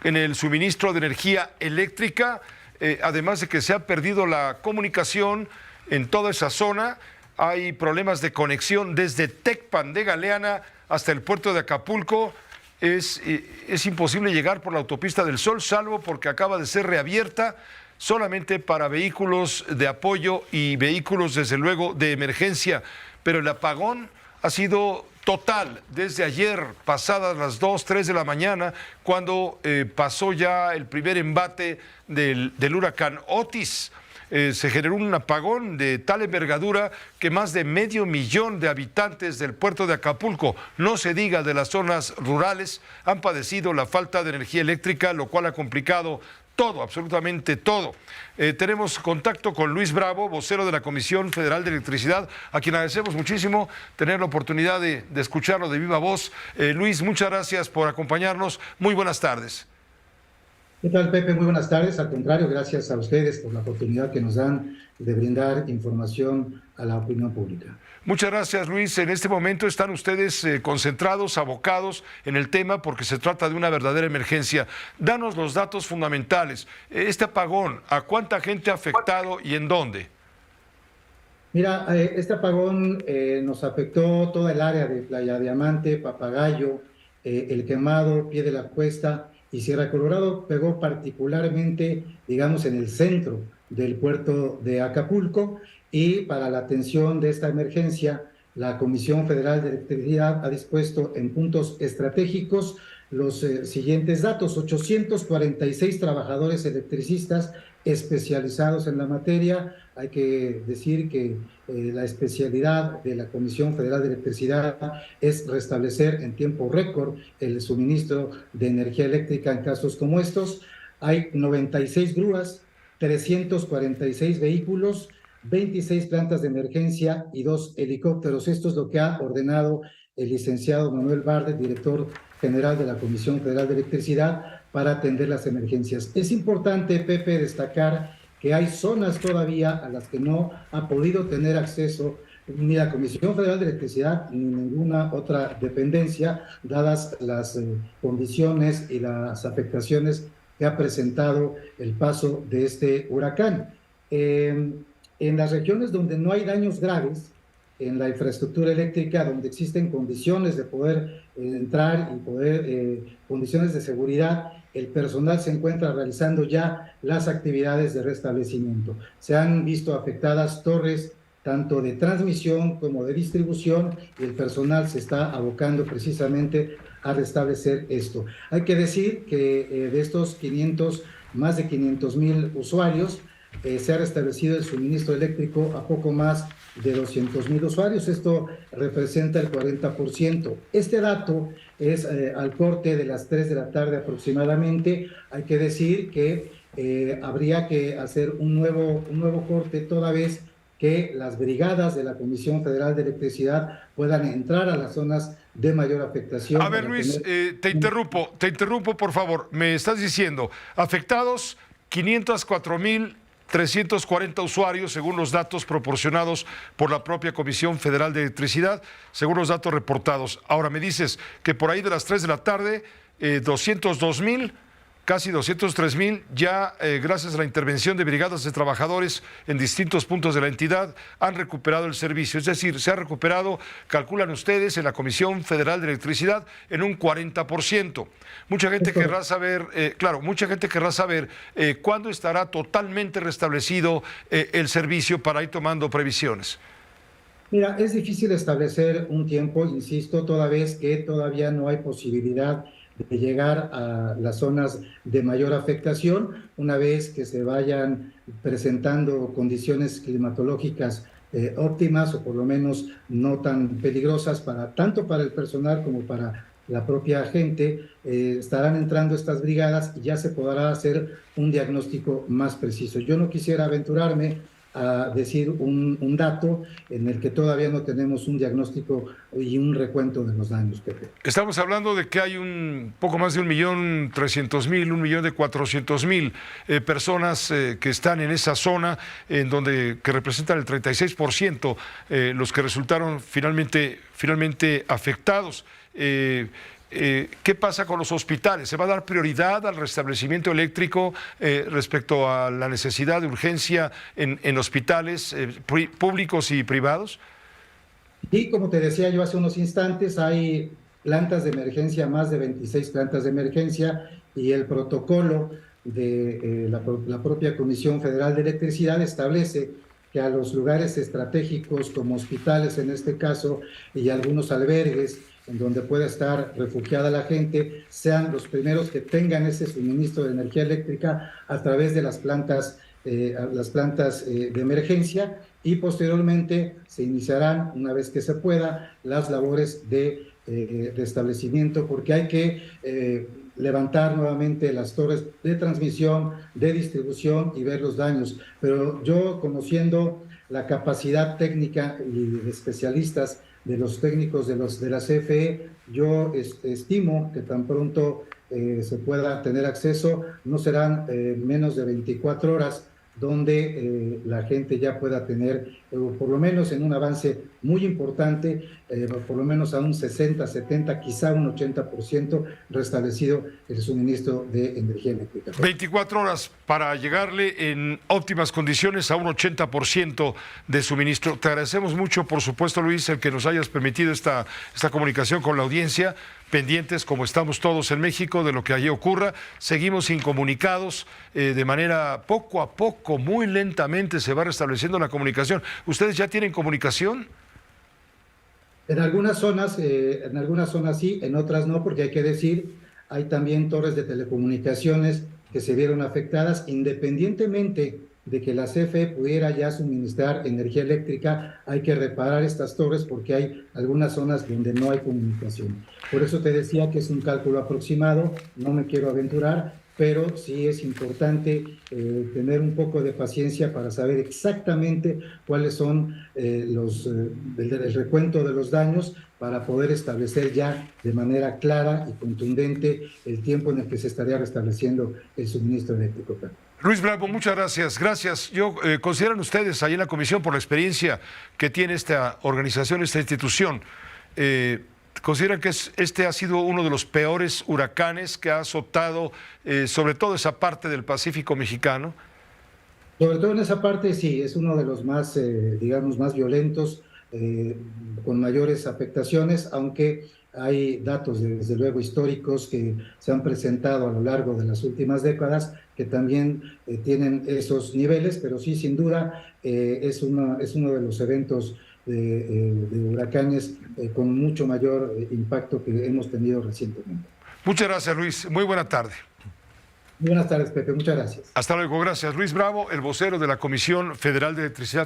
en el suministro de energía eléctrica, además de que se ha perdido la comunicación en toda esa zona. Hay problemas de conexión desde Tecpan de Galeana hasta el puerto de Acapulco. Es imposible llegar por la autopista del Sol, salvo porque acaba de ser reabierta solamente para vehículos de apoyo y vehículos, desde luego, de emergencia. Pero el apagón ha sido total desde ayer, pasadas las 2, 3 de la mañana, cuando pasó ya el primer embate del huracán Otis. Se generó un apagón de tal envergadura que más de 500,000 de habitantes del puerto de Acapulco, no se diga de las zonas rurales, han padecido la falta de energía eléctrica, lo cual ha complicado todo, absolutamente todo. Tenemos contacto con Luis Bravo, vocero de la Comisión Federal de Electricidad, a quien agradecemos muchísimo tener la oportunidad de escucharlo de viva voz. Luis, muchas gracias por acompañarnos. Muy buenas tardes. ¿Qué tal, Pepe? Muy buenas tardes. Al contrario, gracias a ustedes por la oportunidad que nos dan de brindar información a la opinión pública. Muchas gracias, Luis. En este momento están ustedes concentrados, abocados en el tema, porque se trata de una verdadera emergencia. Danos los datos fundamentales. Este apagón, ¿a cuánta gente ha afectado y en dónde? Mira, este apagón nos afectó toda el área de Playa Diamante, Papagayo, El Quemado, Pie de la Cuesta y Sierra Colorado. Pegó particularmente, digamos, en el centro del puerto de Acapulco. Y para la atención de esta emergencia, la Comisión Federal de Electricidad ha dispuesto en puntos estratégicos los siguientes datos: 846 trabajadores electricistas especializados en la materia. Hay que decir que la especialidad de la Comisión Federal de Electricidad es restablecer en tiempo récord el suministro de energía eléctrica en casos como estos. Hay 96 grúas, 346 vehículos, 26 plantas de emergencia y 2 helicópteros. Esto es lo que ha ordenado el licenciado Manuel Bardet, director general de la Comisión Federal de Electricidad, para atender las emergencias. Es importante, Pepe, destacar que hay zonas todavía a las que no ha podido tener acceso ni la Comisión Federal de Electricidad ni ninguna otra dependencia, dadas las condiciones y las afectaciones que ha presentado el paso de este huracán. En las regiones donde no hay daños graves en la infraestructura eléctrica, donde existen condiciones de poder entrar y poder, condiciones de seguridad, el personal se encuentra realizando ya las actividades de restablecimiento. Se han visto afectadas torres tanto de transmisión como de distribución, y el personal se está abocando precisamente a restablecer esto. Hay que decir que de estos más de 500,000 usuarios, se ha restablecido el suministro eléctrico a poco más de 200,000 usuarios. Esto representa el 40%. Este dato es al corte de las 3 de la tarde aproximadamente. Hay que decir que habría que hacer un nuevo corte, toda vez que las brigadas de la Comisión Federal de Electricidad puedan entrar a las zonas de mayor afectación. A ver, Luis, te interrumpo, por favor. Me estás diciendo, afectados 504,340 usuarios, según los datos proporcionados por la propia Comisión Federal de Electricidad, según los datos reportados. Ahora me dices que por ahí de las 3 de la tarde, 202,000, casi 203,000, ya gracias a la intervención de brigadas de trabajadores en distintos puntos de la entidad, han recuperado el servicio. Es decir, se ha recuperado, calculan ustedes en la Comisión Federal de Electricidad, en un 40%. Mucha gente querrá saber, cuándo estará totalmente restablecido el servicio, para ir tomando previsiones. Mira, es difícil establecer un tiempo, insisto, toda vez que todavía no hay posibilidad de llegar a las zonas de mayor afectación. Una vez que se vayan presentando condiciones climatológicas óptimas, o por lo menos no tan peligrosas tanto para el personal como para la propia gente, estarán entrando estas brigadas y ya se podrá hacer un diagnóstico más preciso. Yo no quisiera aventurarme a decir un dato en el que todavía no tenemos un diagnóstico y un recuento de los daños, Pepe. Estamos hablando de que hay un poco más de 1,300,000, 1,400,000 personas que están en esa zona, que representan el 36%, los que resultaron finalmente afectados. ¿qué pasa con los hospitales? ¿Se va a dar prioridad al restablecimiento eléctrico respecto a la necesidad de urgencia en hospitales públicos y privados? Y como te decía yo hace unos instantes, hay plantas de emergencia, más de 26 plantas de emergencia, y el protocolo de la propia Comisión Federal de Electricidad establece que a los lugares estratégicos como hospitales en este caso y algunos albergues en donde pueda estar refugiada la gente, sean los primeros que tengan ese suministro de energía eléctrica a través de las plantas de emergencia, y posteriormente se iniciarán, una vez que se pueda, las labores de restablecimiento, porque hay que levantar nuevamente las torres de transmisión, de distribución y ver los daños. Pero yo, conociendo la capacidad técnica y de especialistas de los técnicos de la CFE, yo estimo que tan pronto se pueda tener acceso, no serán menos de 24 horas donde la gente ya pueda tener, por lo menos en un avance muy importante, por lo menos a un 60, 70, quizá un 80% restablecido el suministro de energía eléctrica. 24 horas para llegarle en óptimas condiciones a un 80% de suministro. Te agradecemos mucho, por supuesto, Luis, el que nos hayas permitido esta comunicación con la audiencia, pendientes, como estamos todos en México, de lo que allí ocurra. Seguimos incomunicados, de manera poco a poco, muy lentamente se va restableciendo la comunicación. ¿Ustedes ya tienen comunicación? En algunas zonas sí, en otras no, porque hay que decir, hay también torres de telecomunicaciones que se vieron afectadas. Independientemente de que la CFE pudiera ya suministrar energía eléctrica, hay que reparar estas torres porque hay algunas zonas donde no hay comunicación. Por eso te decía que es un cálculo aproximado, no me quiero aventurar, pero sí es importante tener un poco de paciencia para saber exactamente cuáles son el recuento de los daños, para poder establecer ya de manera clara y contundente el tiempo en el que se estaría restableciendo el suministro eléctrico. Luis Bravo, muchas gracias. Gracias. ¿Consideran ustedes ahí en la comisión, por la experiencia que tiene esta organización, esta institución, consideran que este ha sido uno de los peores huracanes que ha azotado sobre todo esa parte del Pacífico mexicano? Sobre todo en esa parte, sí, es uno de los más, digamos, más violentos, con mayores afectaciones, aunque hay datos, desde luego, históricos que se han presentado a lo largo de las últimas décadas que también tienen esos niveles, pero sí, sin duda, es uno de los eventos de huracanes con mucho mayor impacto que hemos tenido recientemente. Muchas gracias, Luis. Muy buena tarde. Muy buenas tardes, Pepe. Muchas gracias. Hasta luego. Gracias. Luis Bravo, el vocero de la Comisión Federal de Electricidad.